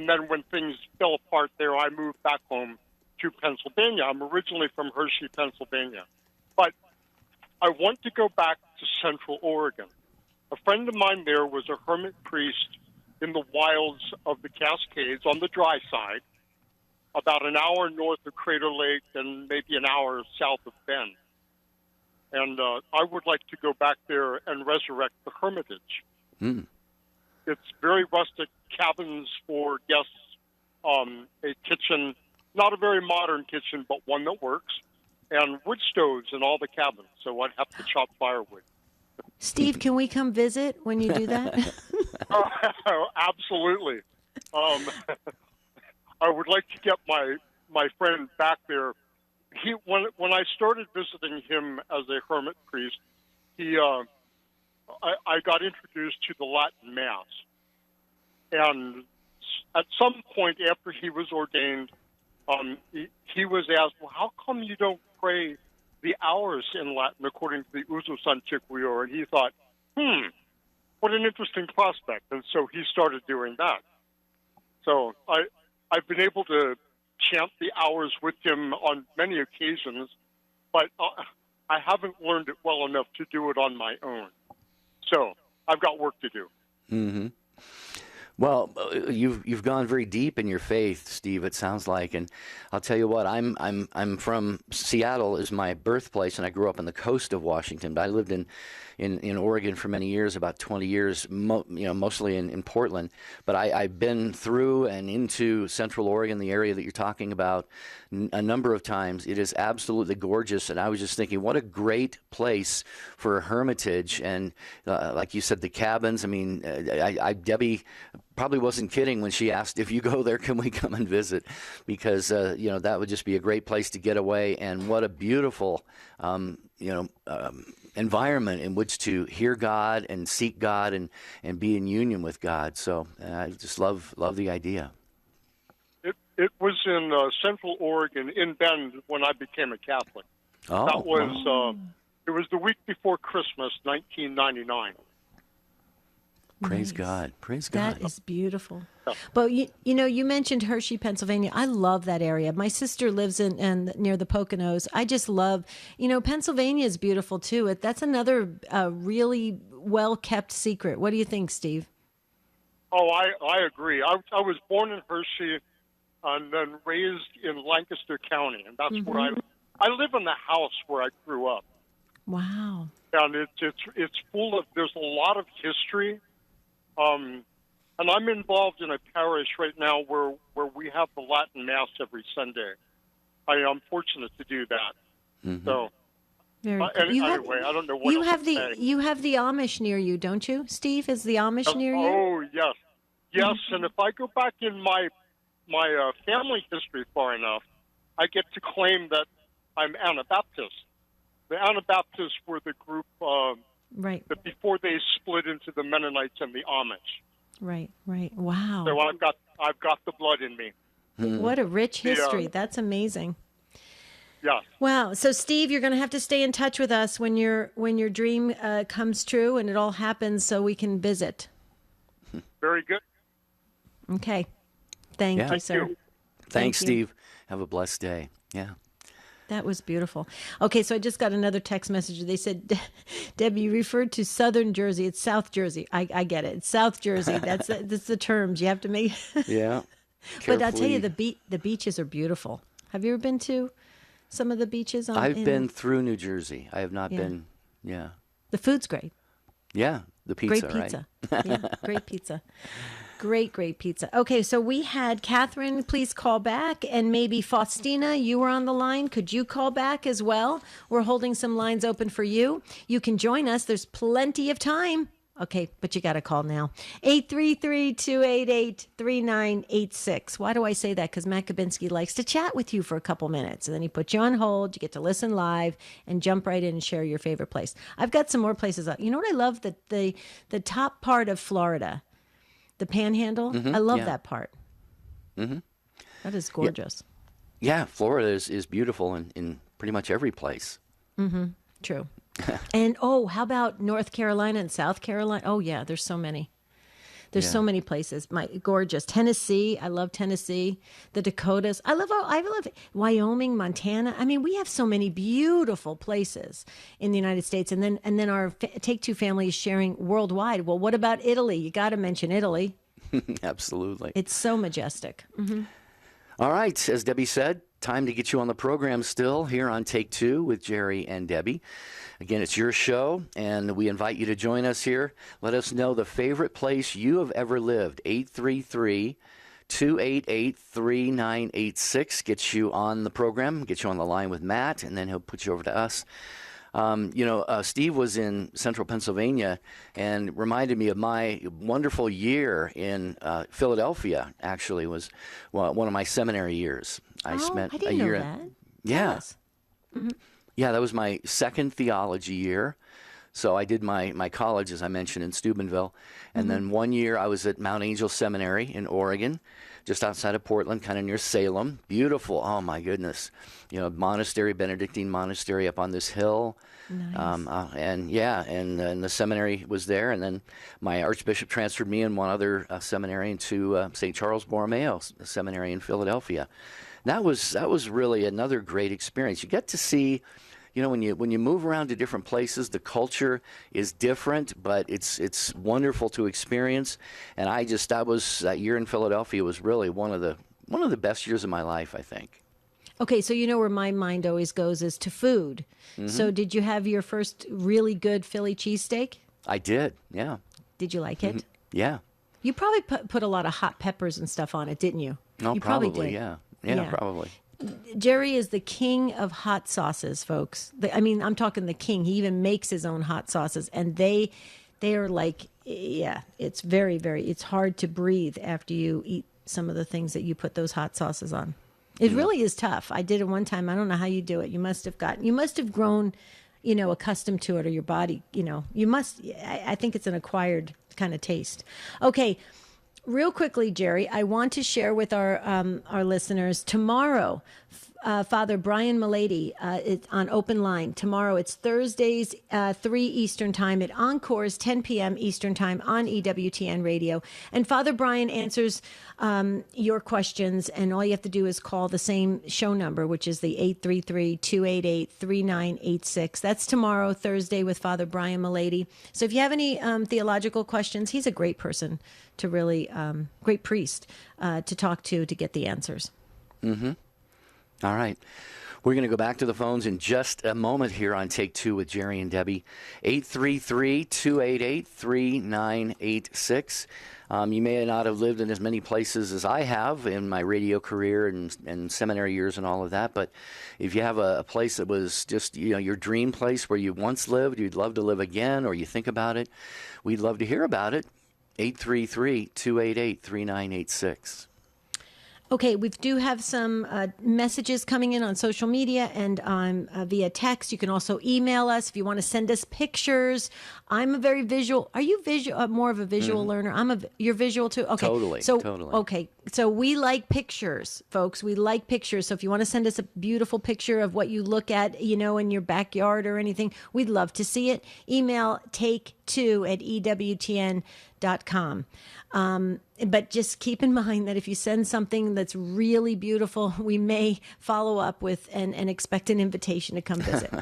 [SPEAKER 18] then when things fell apart there, I moved back home to Pennsylvania. I'm originally from Hershey, Pennsylvania, but I want to go back to Central Oregon. A friend of mine there was a hermit priest in the wilds of the Cascades on the dry side, about an hour north of Crater Lake and maybe an hour south of Bend. And I would like to go back there and resurrect the hermitage.
[SPEAKER 2] Mm.
[SPEAKER 18] It's very rustic cabins for guests, a kitchen, not a very modern kitchen, but one that works, and wood stoves in all the cabins, so I'd have to chop firewood.
[SPEAKER 1] Steve, can we come visit when you do that?
[SPEAKER 18] Absolutely. I would like to get my friend back there. When I started visiting him as a hermit priest, I got introduced to the Latin Mass. And at some point after he was ordained, he was asked, well, how come you don't pray the hours in Latin according to the usus antiquior? And he thought, what an interesting prospect. And so he started doing that. So I've been able to chant the hours with him on many occasions, but I haven't learned it well enough to do it on my own. So I've got work to do.
[SPEAKER 2] Mm-hmm. Well, you've gone very deep in your faith, Steve, it sounds like, and I'll tell you what, I'm from Seattle is my birthplace, and I grew up on the coast of Washington, but I lived in Oregon for many years, about 20 years, mostly in Portland. But I've been through and into Central Oregon, the area that you're talking about, a number of times. It is absolutely gorgeous, and I was just thinking, what a great place for a hermitage. And like you said, the cabins. I mean, Debbie probably wasn't kidding when she asked, if you go there, can we come and visit? Because that would just be a great place to get away. And what a beautiful environment in which to hear God and seek God and be in union with God. So I just love the idea.
[SPEAKER 18] It was in Central Oregon, in Bend, when I became a Catholic.
[SPEAKER 2] Oh,
[SPEAKER 18] that was it was the week before Christmas, 1999.
[SPEAKER 2] Praise God. Praise God.
[SPEAKER 1] That is beautiful. But you mentioned Hershey, Pennsylvania. I love that area. My sister lives in near the Poconos. I just love, Pennsylvania is beautiful too. That's another really well kept secret. What do you think, Steve?
[SPEAKER 18] Oh, I agree. I was born in Hershey and then raised in Lancaster County, and that's where I live in the house where I grew up.
[SPEAKER 1] Wow.
[SPEAKER 18] And it's full of, there's a lot of history. And I'm involved in a parish right now where we have the Latin Mass every Sunday. I'm fortunate to do that.
[SPEAKER 2] Mm-hmm.
[SPEAKER 18] So,
[SPEAKER 1] Very cool.
[SPEAKER 18] anyway, I don't know what
[SPEAKER 1] you
[SPEAKER 18] else
[SPEAKER 1] have
[SPEAKER 18] to
[SPEAKER 1] the
[SPEAKER 18] say.
[SPEAKER 1] you have the Amish near you, don't you, Steve? Is the Amish near you?
[SPEAKER 18] Oh, yes. And if I go back in my family history far enough, I get to claim that I'm Anabaptist. The Anabaptists were the group
[SPEAKER 1] right.
[SPEAKER 18] that before they split into the Mennonites and the Amish.
[SPEAKER 1] Right. Wow.
[SPEAKER 18] So I've got the blood in me.
[SPEAKER 1] What a rich history. That's amazing.
[SPEAKER 18] Yeah.
[SPEAKER 1] Wow. So, Steve, you're going to have to stay in touch with us when your dream comes true and it all happens, so we can visit.
[SPEAKER 18] Very good.
[SPEAKER 1] Okay. Thank you, sir.
[SPEAKER 2] Thanks,
[SPEAKER 1] Thank you.
[SPEAKER 2] Steve. Have a blessed day. Yeah.
[SPEAKER 1] That was beautiful. Okay, so I just got another text message. They said, Debbie, you referred to Southern Jersey. It's South Jersey. I get it. It's South Jersey. That's the terms you have to make.
[SPEAKER 2] Yeah.
[SPEAKER 1] But I'll tell you, the beaches are beautiful. Have you ever been to some of the beaches?
[SPEAKER 2] I've been through New Jersey. I have not been. Yeah.
[SPEAKER 1] The food's great.
[SPEAKER 2] Yeah, the pizza,
[SPEAKER 1] Great pizza.
[SPEAKER 2] right?
[SPEAKER 1] Yeah, great pizza. Great pizza. Okay, so we had Catherine, please call back, and maybe Faustina, you were on the line. Could you call back as well? We're holding some lines open for you. You can join us. There's plenty of time. Okay, but you got to call now. 833-288-3986. Why do I say that? Because Matt Kabinski likes to chat with you for a couple minutes, and then he puts you on hold. You get to listen live and jump right in and share your favorite place. I've got some more places. You know what I love? The top part of Florida, the Panhandle. I love that part. That is gorgeous.
[SPEAKER 2] Yeah, Florida is beautiful in pretty much every place.
[SPEAKER 1] True. And how about North Carolina and South Carolina? Oh yeah, there's so many. There's so many places. Gorgeous Tennessee. I love Tennessee. The Dakotas. I love Wyoming, Montana. I mean, we have so many beautiful places in the United States, and then our Take Two family is sharing worldwide. Well, what about Italy? You got to mention Italy.
[SPEAKER 2] Absolutely.
[SPEAKER 1] It's so majestic.
[SPEAKER 2] All right, as Debbie said, time to get you on the program still here on Take Two with Jerry and Debbie. Again, it's your show, and we invite you to join us here. Let us know the favorite place you have ever lived. 833-288-3986 gets you on the program, gets you on the line with Matt, and then he'll put you over to us. Steve was in central Pennsylvania and reminded me of my wonderful year in Philadelphia. Actually, was one of my seminary years. I spent
[SPEAKER 1] didn't
[SPEAKER 2] a year.
[SPEAKER 1] know that.
[SPEAKER 2] Yeah.
[SPEAKER 1] Yes.
[SPEAKER 2] Yeah, that was my second theology year. So I did my college, as I mentioned, in Steubenville. And then 1 year I was at Mount Angel Seminary in Oregon, just outside of Portland, kind of near Salem. Beautiful. Oh, my goodness. Monastery, Benedictine monastery up on this hill.
[SPEAKER 1] Nice.
[SPEAKER 2] And the seminary was there. And then my archbishop transferred me and one other seminary into St. Charles Borromeo Seminary in Philadelphia. That was really another great experience. You get to see, when you move around to different places, the culture is different, but it's wonderful to experience. And that year in Philadelphia was really one of the best years of my life, I think.
[SPEAKER 1] Okay, so where my mind always goes is to food. So did you have your first really good Philly cheesesteak?
[SPEAKER 2] I did, yeah.
[SPEAKER 1] Did you like it?
[SPEAKER 2] Yeah.
[SPEAKER 1] You probably put a lot of hot peppers and stuff on it, didn't you?
[SPEAKER 2] No,
[SPEAKER 1] you
[SPEAKER 2] probably
[SPEAKER 1] did.
[SPEAKER 2] Yeah. Yeah, probably.
[SPEAKER 1] Jerry is the king of hot sauces, folks. I'm talking the king. He even makes his own hot sauces, and they are like, it's very, very, it's hard to breathe after you eat some of the things that you put those hot sauces on. It really is tough. I did it one time. I don't know how you do it. You must have grown, accustomed to it, or your body, I think it's an acquired kind of taste. Okay. Real quickly, Jerry, I want to share with our listeners tomorrow. Father Brian Milady it's on Open Line. Tomorrow, it's Thursdays, 3 Eastern Time. At Encores, 10 p.m. Eastern Time on EWTN Radio. And Father Brian answers your questions, and all you have to do is call the same show number, which is the 833-288-3986. That's tomorrow, Thursday, with Father Brian Milady. So if you have any theological questions, he's a great person to really, great priest to talk to get the answers.
[SPEAKER 2] All right. We're going to go back to the phones in just a moment here on Take Two with Jerry and Debbie. 833-288-3986. You may not have lived in as many places as I have in my radio career and seminary years and all of that, but if you have a place that was just your dream place where you once lived, you'd love to live again, or you think about it, we'd love to hear about it. 833-288-3986.
[SPEAKER 1] Okay, we do have some messages coming in on social media and via text. You can also email us if you want to send us pictures. I'm a very visual. Are you more of a visual learner? You're visual too? Okay.
[SPEAKER 2] Totally.
[SPEAKER 1] Okay. So we like pictures, folks. We like pictures. So if you want to send us a beautiful picture of what you look at, in your backyard or anything, we'd love to see it. Email take2@EWTN.com. But just keep in mind that if you send something that's really beautiful, we may follow up with and expect an invitation to come visit.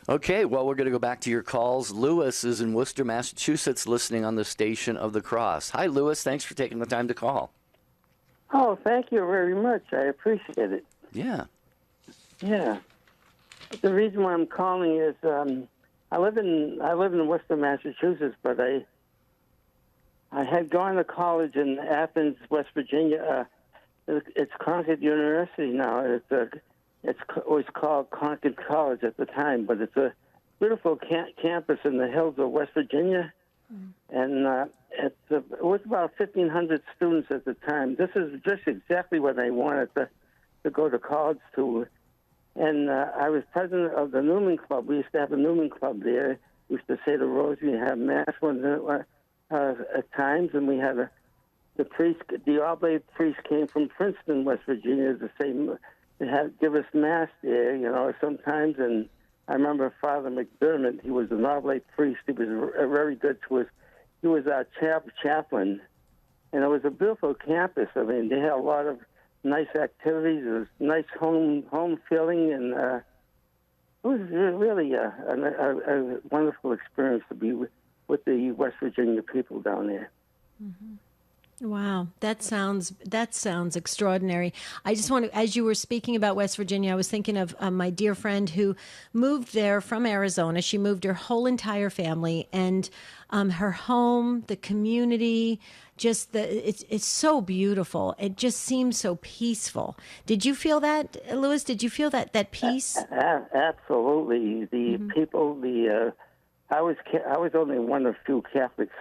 [SPEAKER 2] Okay, well, we're going to go back to your calls. Lewis is in Worcester, Massachusetts, listening on the Station of the Cross. Hi, Lewis. Thanks for taking the time to call.
[SPEAKER 19] Oh, thank you very much. I appreciate it.
[SPEAKER 2] Yeah.
[SPEAKER 19] Yeah. The reason why I'm calling is I live in Worcester, Massachusetts, but I had gone to college in Athens, West Virginia. It's Concord University now. It was called Concord College at the time, but it's a beautiful campus in the hills of West Virginia, and it was about 1,500 students at the time. This is just exactly what I wanted to go to college to. And I was president of the Newman Club. We used to have a Newman Club there. We used to say the rosary and have mass at times, and we had the priest, the oblate priest came from Princeton, West Virginia, to say, give us mass there, sometimes. And I remember Father McDermott. He was an oblate priest. He was very good to us. He was our chaplain, and it was a beautiful campus. I mean, they had a lot of nice activities. It was nice home feeling, and it was really a wonderful experience to be with the West Virginia people down there.
[SPEAKER 1] Mm-hmm. Wow, that sounds extraordinary. I just want to, as you were speaking about West Virginia, I was thinking of my dear friend who moved there from Arizona. She moved her whole entire family, and her home, the community, just it's so beautiful. It just seems so peaceful. Did you feel that, Louis? Did you feel that peace?
[SPEAKER 19] Absolutely. The people, I was only one of few Catholics.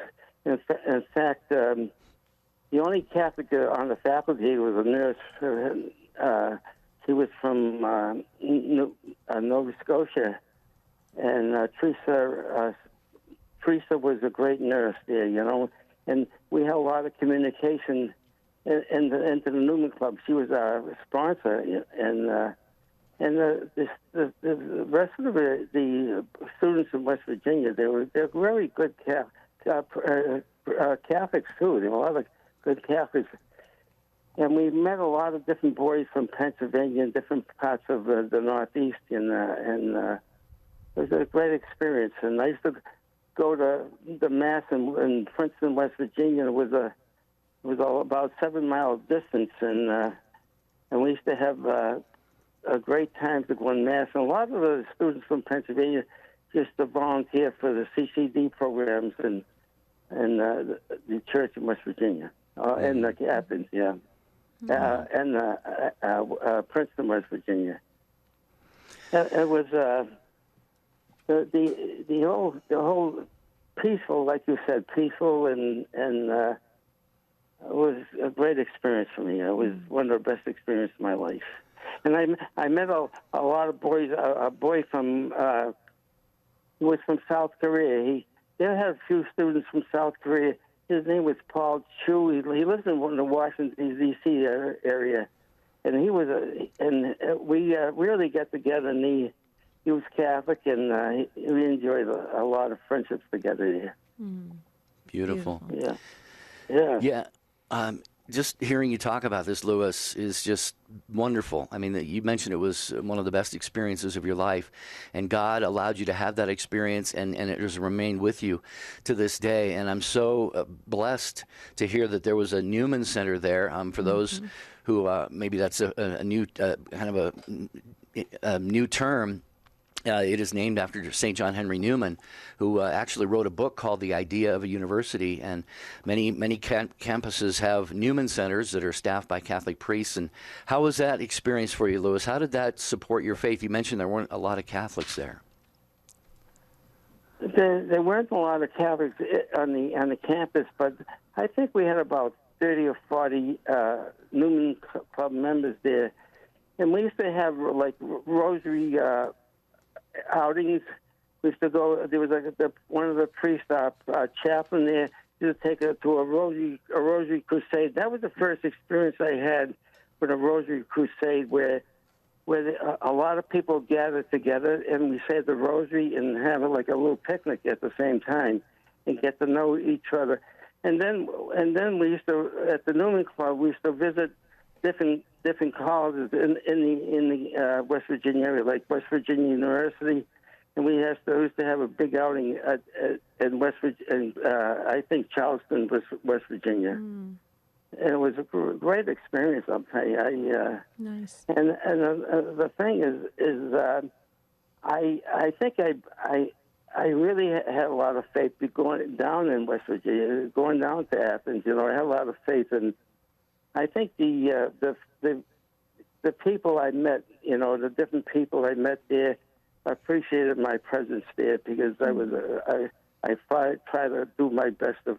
[SPEAKER 19] In fact. The only Catholic on the faculty was a nurse. She was from Nova Scotia, and Teresa was a great nurse there, and we had a lot of communication into the Newman Club. She was our sponsor, and the rest of the students in West Virginia, they're very good Catholics too. There were a lot of good Catholics. And we met a lot of different boys from Pennsylvania and different parts of the Northeast, and it was a great experience. And I used to go to the Mass in Princeton, West Virginia. It was all about 7 mile distance, and we used to have a great time to go in Mass. And a lot of the students from Pennsylvania used to volunteer for the CCD programs and the church in West Virginia. And the Athens, yeah, and Princeton, West Virginia. It was the whole peaceful, like you said, peaceful, and it was a great experience for me. It was one of the best experiences of my life. And I met a lot of boys. A boy from who was from South Korea. They had a few students from South Korea. His name was Paul Chu. He lives in the Washington, D.C. area, and we really got together. And he was Catholic, and we enjoyed a lot of friendships together there.
[SPEAKER 2] Beautiful.
[SPEAKER 19] Yeah.
[SPEAKER 2] Just hearing you talk about this, Louis, is just wonderful. I mean, you mentioned it was one of the best experiences of your life, and God allowed you to have that experience, and it has remained with you to this day. And I'm so blessed to hear that there was a Newman Center there. For those who maybe that's a new kind of a new term. It is named after St. John Henry Newman, who actually wrote a book called The Idea of a University. And many campuses have Newman centers that are staffed by Catholic priests. And how was that experience for you, Louis? How did that support your faith? You mentioned there weren't a lot of Catholics there.
[SPEAKER 19] There weren't a lot of Catholics on the campus, but I think we had about 30 or 40 Newman Club members there. And we used to have, like, rosary outings. We used to go. There was one of the priests, chaplain there, used to take her to a rosary crusade. That was the first experience I had with a rosary crusade, where a lot of people gathered together and we say the rosary and have like a little picnic at the same time and get to know each other. And then we used to, at the Newman Club, we used to visit different colleges in the West Virginia area, like West Virginia University, and we used to have a big outing in West Virginia, I think Charleston, West Virginia. And it was a great experience, I'll tell you.
[SPEAKER 1] Nice.
[SPEAKER 19] And the thing is I think I really had a lot of faith going down in West Virginia, going down to Athens. I had a lot of faith, and I think the people I met, the different people I met there, appreciated my presence there because I try to do my best to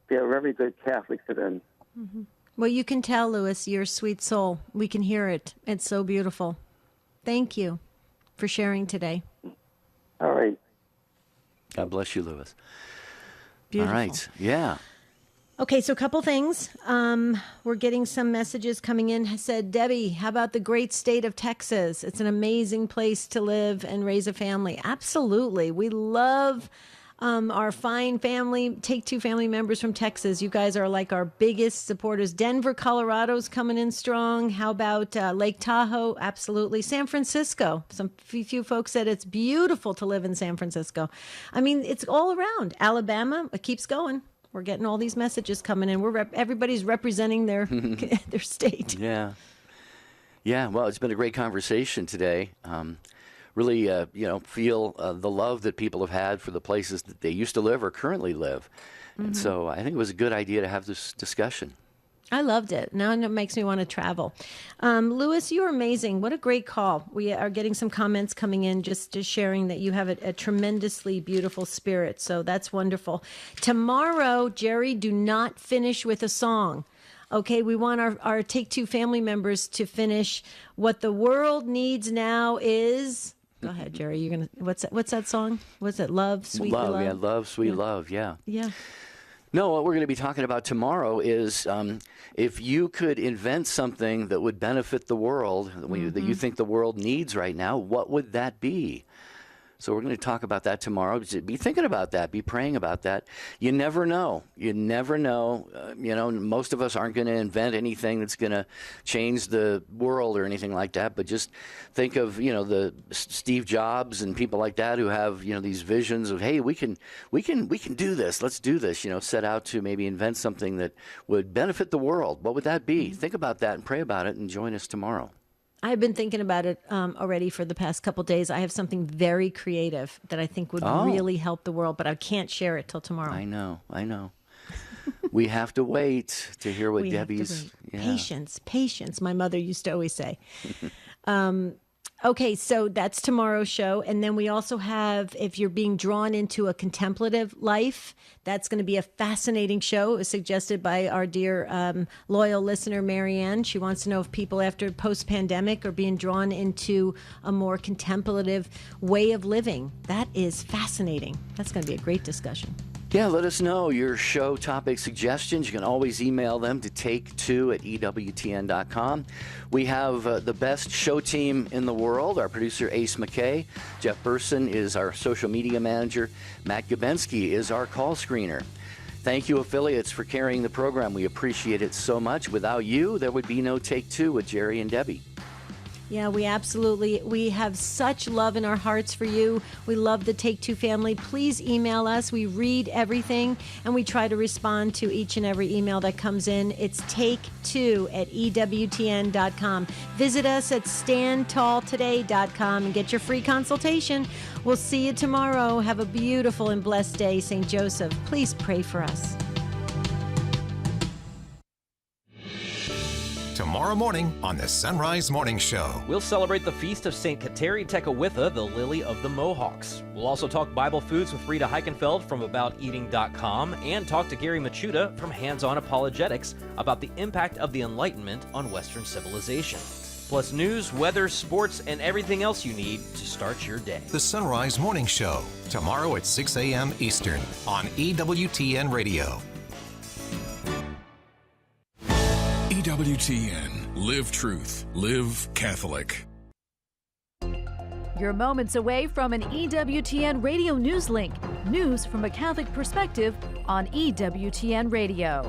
[SPEAKER 19] be a very good Catholic to them.
[SPEAKER 1] Mm-hmm. Well, you can tell, Louis, you're a sweet soul. We can hear it. It's so beautiful. Thank you for sharing today.
[SPEAKER 19] All right.
[SPEAKER 2] God bless you, Louis.
[SPEAKER 1] Beautiful.
[SPEAKER 2] All right. Yeah.
[SPEAKER 1] Okay, so a couple things. We're getting some messages coming in. Said, Debbie, how about the great state of Texas? It's an amazing place to live and raise a family. Absolutely. We love our fine family, Take Two family members from Texas. You guys are like our biggest supporters. Denver, Colorado's coming in strong. How about Lake Tahoe? Absolutely. San Francisco. Some few folks said it's beautiful to live in San Francisco. I mean, it's all around. Alabama, it keeps going. We're getting all these messages coming in. Everybody's representing their their state.
[SPEAKER 2] Yeah. Yeah. Well, it's been a great conversation today. Really, feel the love that people have had for the places that they used to live or currently live. Mm-hmm. And so I think it was a good idea to have this discussion.
[SPEAKER 1] I loved it. Now it makes me want to travel. Louis, you're amazing. What a great call. We are getting some comments coming in just sharing that you have a tremendously beautiful spirit. So that's wonderful. Tomorrow, Jerry, do not finish with a song. Okay, we want our Take Two family members to finish What the World Needs Now Is... Go ahead, Jerry. You're gonna. What's that song? What's it? Love, sweet love.
[SPEAKER 2] Yeah, love, sweet love. Yeah.
[SPEAKER 1] Yeah.
[SPEAKER 2] No, what we're going to be talking about tomorrow is if you could invent something that would benefit the world, that you think the world needs right now, what would that be? So we're going to talk about that tomorrow. Be thinking about that. Be praying about that. You never know. You never know. Most of us aren't going to invent anything that's going to change the world or anything like that. But just think of, the Steve Jobs and people like that who have, these visions of, hey, we can do this. Let's do this. Set out to maybe invent something that would benefit the world. What would that be? Think about that and pray about it and join us tomorrow.
[SPEAKER 1] I've been thinking about it already for the past couple of days. I have something very creative that I think would really help the world, but I can't share it till tomorrow.
[SPEAKER 2] I know. We have to wait to hear what Debbie's...
[SPEAKER 1] Yeah. Patience, my mother used to always say. Okay, so that's tomorrow's show. And then we also have, if you're being drawn into a contemplative life, that's going to be a fascinating show. It was suggested by our dear loyal listener, Marianne. She wants to know if people after post-pandemic are being drawn into a more contemplative way of living. That is fascinating. That's going to be a great discussion.
[SPEAKER 2] Yeah, let us know your show topic suggestions. You can always email them to take2@EWTN.com. We have the best show team in the world. Our producer, Ace McKay. Jeff Burson is our social media manager. Matt Gabensky is our call screener. Thank you, affiliates, for carrying the program. We appreciate it so much. Without you, there would be no Take Two with Jerry and Debbie.
[SPEAKER 1] Yeah, we have such love in our hearts for you. We love the Take Two family. Please email us. We read everything, and we try to respond to each and every email that comes in. It's take2@EWTN.com. Visit us at standtalltoday.com and get your free consultation. We'll see you tomorrow. Have a beautiful and blessed day. St. Joseph, please pray for us.
[SPEAKER 20] Tomorrow morning on the Sunrise Morning Show.
[SPEAKER 21] We'll celebrate the feast of St. Kateri Tekakwitha, the Lily of the Mohawks. We'll also talk Bible foods with Rita Heichenfeld from AboutEating.com and talk to Gary Machuda from Hands On Apologetics about the impact of the Enlightenment on Western civilization. Plus news, weather, sports, and everything else you need to start your day.
[SPEAKER 20] The Sunrise Morning Show, tomorrow at 6 a.m. Eastern on EWTN Radio.
[SPEAKER 11] EWTN. Live truth. Live Catholic.
[SPEAKER 22] You're moments away from an EWTN radio news link. News from a Catholic perspective on EWTN Radio.